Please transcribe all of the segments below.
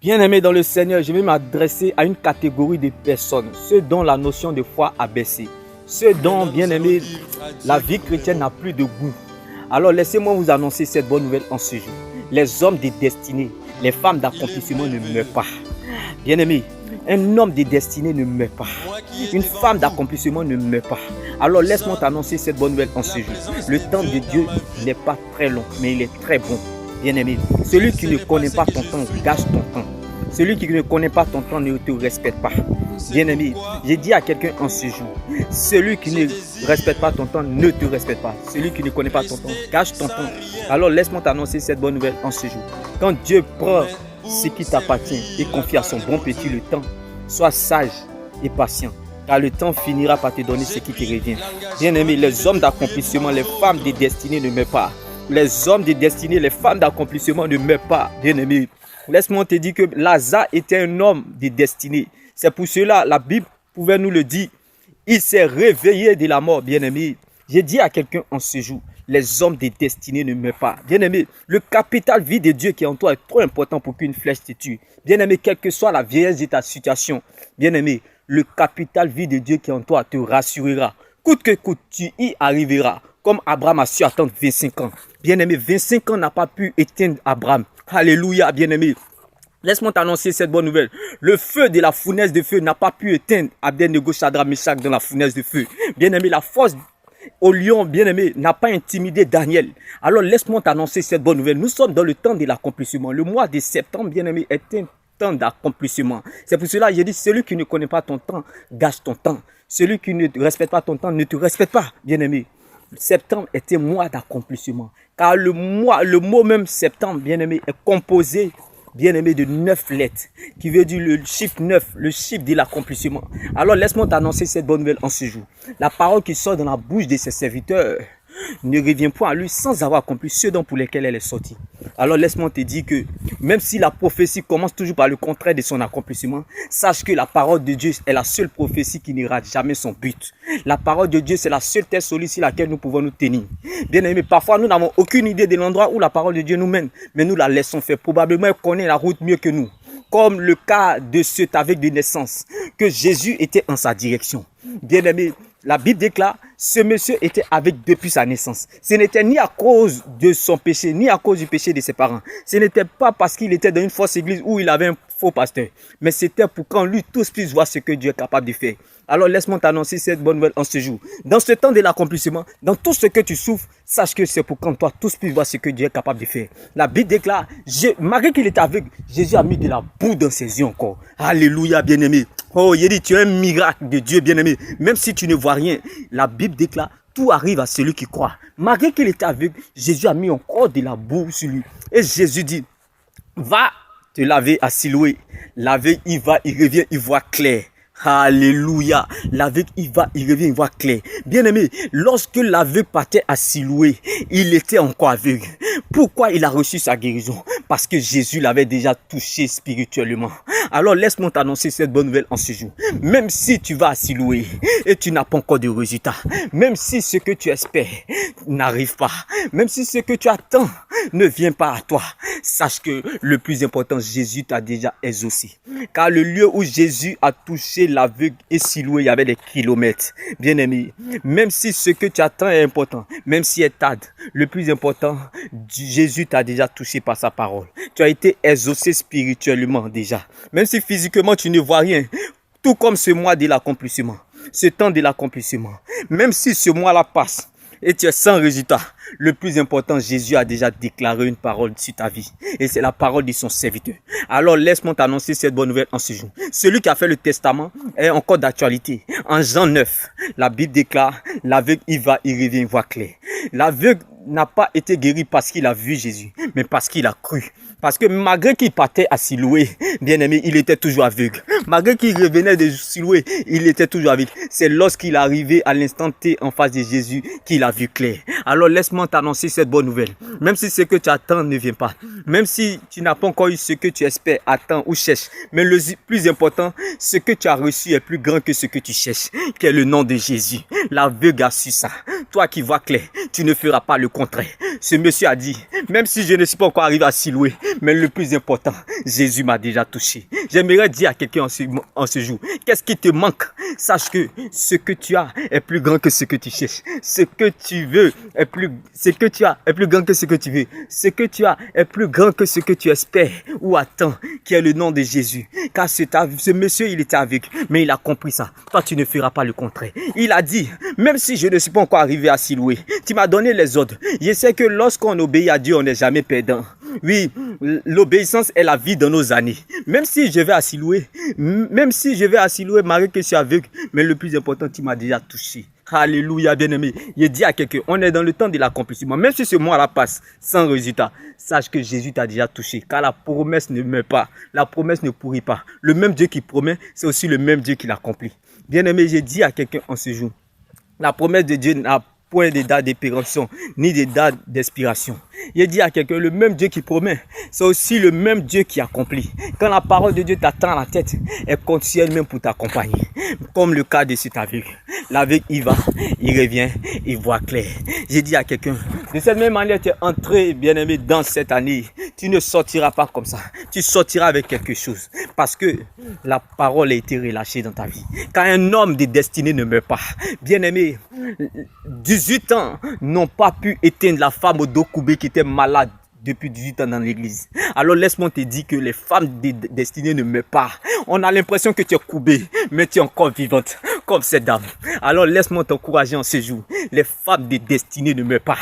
Bien-aimés dans le Seigneur, je vais m'adresser à une catégorie de personnes, ceux dont la notion de foi a baissé, ceux dont, bien-aimés, la vie chrétienne n'a plus de goût. Alors laissez-moi vous annoncer cette bonne nouvelle en ce jour. Les hommes de destinée, les femmes d'accomplissement ne meurent pas. Bien-aimés, un homme de destinée ne meurt pas. Une femme d'accomplissement ne meurt pas. Alors laisse-moi t'annoncer cette bonne nouvelle en ce jour. Le temps de Dieu n'est pas très long, mais il est très bon. Bien-aimé, celui qui ne connaît pas ton temps gâche ton temps. Celui qui ne connaît pas ton temps ne te respecte pas. Bien-aimé, j'ai dit à quelqu'un en ce jour, celui qui ne respecte pas ton temps ne te respecte pas. Celui qui ne connaît pas ton temps gâche ton temps. Alors laisse-moi t'annoncer cette bonne nouvelle en ce jour. Quand Dieu prend ce qui t'appartient et confie à son bon petit le temps, sois sage et patient, car le temps finira par te donner ce qui te revient. Bien-aimé, les hommes d'accomplissement, les femmes de destinée ne meurent pas. Les hommes de destinée, les femmes d'accomplissement ne meurent pas, bien-aimé. Laisse-moi te dire que Lazare était un homme de destinée. C'est pour cela la Bible pouvait nous le dire. Il s'est réveillé de la mort, bien-aimé. J'ai dit à quelqu'un en ce jour, les hommes de destinée ne meurent pas. Bien-aimé, le capital vie de Dieu qui est en toi est trop important pour qu'une flèche te tue. Bien-aimé, quelle que soit la vieillesse de ta situation, bien-aimé, le capital vie de Dieu qui est en toi te rassurera. Coûte que coûte, tu y arriveras. Comme Abraham a su attendre 25 ans. Bien-aimé, 25 ans n'a pas pu éteindre Abraham. Alléluia, bien-aimé. Laisse-moi t'annoncer cette bonne nouvelle. Le feu de la fournaise de feu n'a pas pu éteindre Abednego, Shadrach, Meshach dans la fournaise de feu. Bien-aimé, la force au lion, bien-aimé, n'a pas intimidé Daniel. Alors laisse-moi t'annoncer cette bonne nouvelle. Nous sommes dans le temps de l'accomplissement. Le mois de septembre, bien-aimé, est un temps d'accomplissement. C'est pour cela que j'ai dit, celui qui ne connaît pas ton temps, gâche ton temps. Celui qui ne respecte pas ton temps, ne te respecte pas, bien-aimé. Septembre est un mois d'accomplissement. Car le mot même septembre, bien-aimé, est composé, bien-aimé, de 9 lettres, qui veut dire le chiffre 9, le chiffre de l'accomplissement. Alors laisse-moi t'annoncer cette bonne nouvelle en ce jour. La parole qui sort dans la bouche de ses serviteurs ne revient point à lui sans avoir accompli ce dont pour lesquels elle est sortie. Alors laisse-moi te dire que même si la prophétie commence toujours par le contraire de son accomplissement, sache que la parole de Dieu est la seule prophétie qui ne rate jamais son but. La parole de Dieu, c'est la seule terre solide sur laquelle nous pouvons nous tenir. Bien aimé, parfois nous n'avons aucune idée de l'endroit où la parole de Dieu nous mène, mais nous la laissons faire. Probablement elle connaît la route mieux que nous. Comme le cas de cet aveugle de naissance, que Jésus était en sa direction. Bien aimé, la Bible déclare, ce monsieur était aveugle depuis sa naissance. Ce n'était ni à cause de son péché, ni à cause du péché de ses parents. Ce n'était pas parce qu'il était dans une fausse église où il avait un faux pasteur. Mais c'était pour qu'en lui, tous puissent voir ce que Dieu est capable de faire. Alors laisse-moi t'annoncer cette bonne nouvelle en ce jour. Dans ce temps de l'accomplissement, dans tout ce que tu souffres, sache que c'est pour qu'en toi, tous puissent voir ce que Dieu est capable de faire. La Bible déclare, malgré qu'il était aveugle, Jésus a mis de la boue dans ses yeux encore. Alléluia, bien-aimé. Oh, il dit, tu es un miracle de Dieu, bien-aimé. Même si tu ne vois rien, la Bible déclare, tout arrive à celui qui croit. Malgré qu'il était aveugle, Jésus a mis encore de la boue sur lui. Et Jésus dit, va te laver à Siloé. L'aveugle, il va, il revient, il voit clair. Alléluia. L'aveugle, il va, il revient, il voit clair. Bien-aimé, lorsque l'aveugle partait à Siloé, il était encore aveugle. Pourquoi il a reçu sa guérison? Parce que Jésus l'avait déjà touché spirituellement. Alors laisse-moi t'annoncer cette bonne nouvelle en ce jour. Même si tu vas à Siloé et tu n'as pas encore de résultat, même si ce que tu espères n'arrive pas, même si ce que tu attends ne vient pas à toi, sache que le plus important, Jésus t'a déjà exaucé. Car le lieu où Jésus a touché l'aveugle et Siloé, il y avait des kilomètres. Bien aimé, même si ce que tu attends est important, même si elle tarde, le plus important, Jésus t'a déjà touché par sa parole. Tu as été exaucé spirituellement déjà. Même si physiquement tu ne vois rien, tout comme ce mois de l'accomplissement, ce temps de l'accomplissement, même si ce mois-là passe et tu es sans résultat, le plus important, Jésus a déjà déclaré une parole sur ta vie. Et c'est la parole de son serviteur. Alors laisse-moi t'annoncer cette bonne nouvelle en ce jour. Celui qui a fait le testament est encore d'actualité. En Jean 9, la Bible déclare, l'aveugle, il va, il revient, il voit clair. L'aveugle n'a pas été guéri parce qu'il a vu Jésus, mais parce qu'il a cru. Parce que malgré qu'il partait à Siloé, bien aimé, il était toujours aveugle. Malgré qu'il revenait de Siloé, il était toujours aveugle. C'est lorsqu'il est arrivé à l'instant T en face de Jésus qu'il a vu clair. Alors laisse-moi t'annoncer cette bonne nouvelle. Même si ce que tu attends ne vient pas, même si tu n'as pas encore eu ce que tu espères, attends ou cherches, mais le plus important, ce que tu as reçu est plus grand que ce que tu cherches, qui est le nom de Jésus. L'aveugle a su ça. Toi qui vois clair, tu ne feras pas le contraire. Ce monsieur a dit, même si je ne suis pas encore arrivé à Siloé, mais le plus important, Jésus m'a déjà touché. J'aimerais dire à quelqu'un en ce jour, qu'est-ce qui te manque? Sache que ce que tu as est plus grand que ce que tu cherches. Ce que tu veux ce que tu as est plus grand que ce que tu veux. Ce que tu as est plus grand que ce que tu espères ou attends, qui est le nom de Jésus. Car ce monsieur, il était aveugle, mais il a compris ça. Toi, tu ne feras pas le contraire. Il a dit, même si je ne suis pas encore arrivé à s'y louer, tu m'as donné les ordres. Je sais que lorsqu'on obéit à Dieu, on n'est jamais perdant. Oui, l'obéissance est la vie dans nos années. Même si je vais à s'y louer, malgré que je suis aveugle, mais le plus important, tu m'as déjà touché. Alléluia, bien-aimé. Il dit à quelqu'un, on est dans le temps de l'accomplissement. Même si ce mois-là passe sans résultat, sache que Jésus t'a déjà touché. Car la promesse ne meurt pas. La promesse ne pourrit pas. Le même Dieu qui promet, c'est aussi le même Dieu qui l'accomplit. Bien-aimé, j'ai dit à quelqu'un en ce jour, la promesse de Dieu n'a point de date d'expiration, ni de date d'expiration. Il dit à quelqu'un, le même Dieu qui promet, c'est aussi le même Dieu qui accomplit. Quand la parole de Dieu t'attend à la tête, elle continue même pour t'accompagner. Comme le cas de cet aveugle. L'aveugle, il va, il revient, il voit clair. J'ai dit à quelqu'un, de cette même manière, tu es entré, bien-aimé, dans cette année. Tu ne sortiras pas comme ça. Tu sortiras avec quelque chose. Parce que la parole a été relâchée dans ta vie. Quand un homme de destinée ne meurt pas, bien-aimé, 18 ans n'ont pas pu éteindre la femme au dos coubé qui était malade depuis 18 ans dans l'église. Alors laisse-moi te dire que les femmes destinées ne meurent pas. On a l'impression que tu es coubée, mais tu es encore vivante, comme cette dame. Alors laisse-moi t'encourager en ce jour. Les femmes destinées ne meurent pas.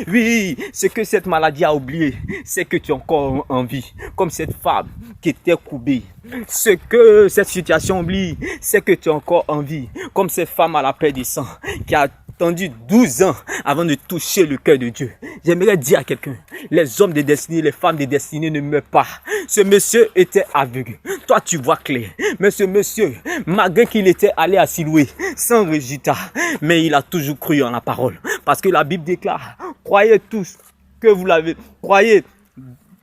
Oui, ce que cette maladie a oublié, c'est que tu es encore en vie, comme cette femme qui était coubée. Ce que cette situation oublie, c'est que tu es encore en vie, comme cette femme à la paix du sang, qui a attendu 12 ans avant de toucher le cœur de Dieu. J'aimerais dire à quelqu'un, les hommes de destinée, les femmes de destinée ne meurent pas. Ce monsieur était aveugle. Toi, tu vois clair. Mais ce monsieur, malgré qu'il était allé à Siloué, sans résultat, mais il a toujours cru en la parole. Parce que la Bible déclare, croyez tous que vous l'avez, croyez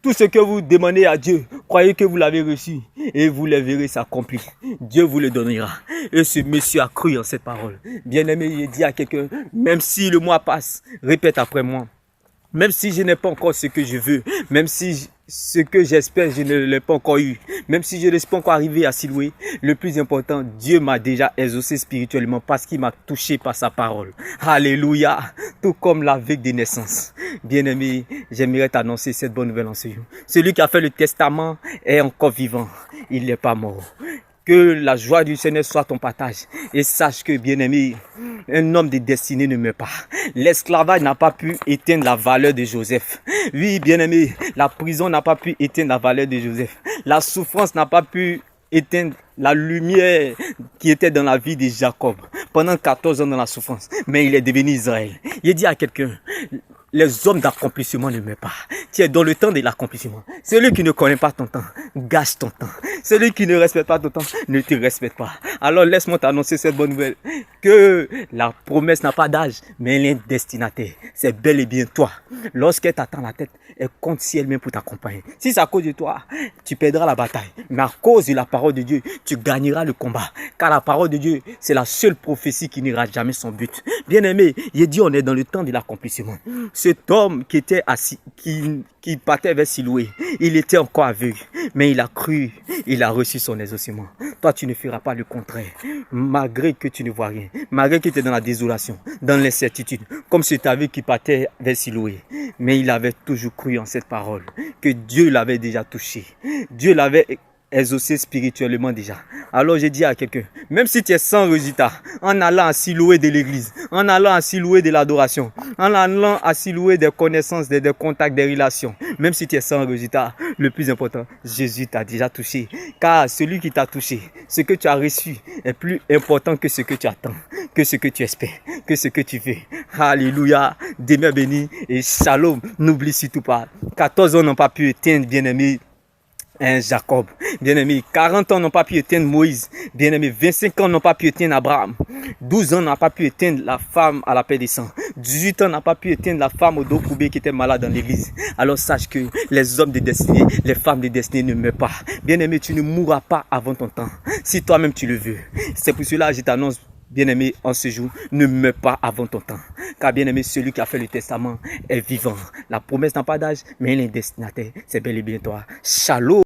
tout ce que vous demandez à Dieu, croyez que vous l'avez reçu et vous le verrez s'accomplir. Dieu vous le donnera. Et ce monsieur a cru en cette parole. Bien-aimé, il dit à quelqu'un, même si le mois passe, répète après moi. Même si je n'ai pas encore ce que je veux, même si ce que j'espère, je ne l'ai pas encore eu, même si je ne suis pas encore arrivé à s'y louer, le plus important, Dieu m'a déjà exaucé spirituellement parce qu'il m'a touché par sa parole. Alléluia, tout comme l'aveugle de naissance. Bien-aimé, j'aimerais t'annoncer cette bonne nouvelle en ce jour. Celui qui a fait le testament est encore vivant, il n'est pas mort. Que la joie du Seigneur soit ton partage. Et sache que, bien-aimé, un homme de destinée ne meurt pas. L'esclavage n'a pas pu éteindre la valeur de Joseph. Oui, bien-aimé, la prison n'a pas pu éteindre la valeur de Joseph. La souffrance n'a pas pu éteindre la lumière qui était dans la vie de Jacob pendant 14 ans dans la souffrance. Mais il est devenu Israël. Il dit à quelqu'un, les hommes d'accomplissement ne meurent pas. Tu es dans le temps de l'accomplissement. Celui qui ne connaît pas ton temps, gâche ton temps. Celui qui ne respecte pas ton temps, ne te respecte pas. Alors laisse-moi t'annoncer cette bonne nouvelle. Que la promesse n'a pas d'âge, mais elle est destinataire. C'est bel et bien toi. Lorsqu'elle t'attend la tête, elle compte si elle-même pour t'accompagner. Si c'est à cause de toi, tu perdras la bataille. Mais à cause de la parole de Dieu, tu gagneras le combat. Car la parole de Dieu, c'est la seule prophétie qui n'ira jamais son but. Bien aimé, il dit on est dans le temps de l'accomplissement. Cet homme qui était assis, qui partait vers Siloué, il était encore aveugle, mais il a cru, il a reçu son exaucement. Toi, tu ne feras pas le contraire, malgré que tu ne vois rien, malgré que tu es dans la désolation, dans l'incertitude, comme cet aveugle qui partait vers Siloué. Mais il avait toujours cru en cette parole, que Dieu l'avait déjà touché. Dieu l'avait exaucé spirituellement déjà. Alors j'ai dit à quelqu'un, même si tu es sans résultat, en allant à s'y louer de l'église, en allant à s'y louer de l'adoration, en allant à s'y louer des connaissances, des contacts, des relations, même si tu es sans résultat, le plus important, Jésus t'a déjà touché. Car celui qui t'a touché, ce que tu as reçu est plus important que ce que tu attends, que ce que tu espères, que ce que tu veux. Alléluia, demeure béni et shalom. N'oublie surtout pas, 14 ans n'ont pas pu éteindre, bien-aimé, Jacob, bien-aimé, 40 ans n'ont pas pu éteindre Moïse, bien-aimé, 25 ans n'ont pas pu éteindre Abraham, 12 ans n'ont pas pu éteindre la femme à la paix des sangs, 18 ans n'ont pas pu éteindre la femme au dos courbé qui était malade dans l'église. Alors sache que les hommes de destinée, les femmes de destinée ne meurent pas. Bien-aimé, tu ne mourras pas avant ton temps, si toi-même tu le veux. C'est pour cela que je t'annonce bien-aimé, en ce jour, ne meurs pas avant ton temps. Car bien-aimé, celui qui a fait le testament est vivant. La promesse n'a pas d'âge, mais il est destinataire. C'est bel et bien toi. Shalom.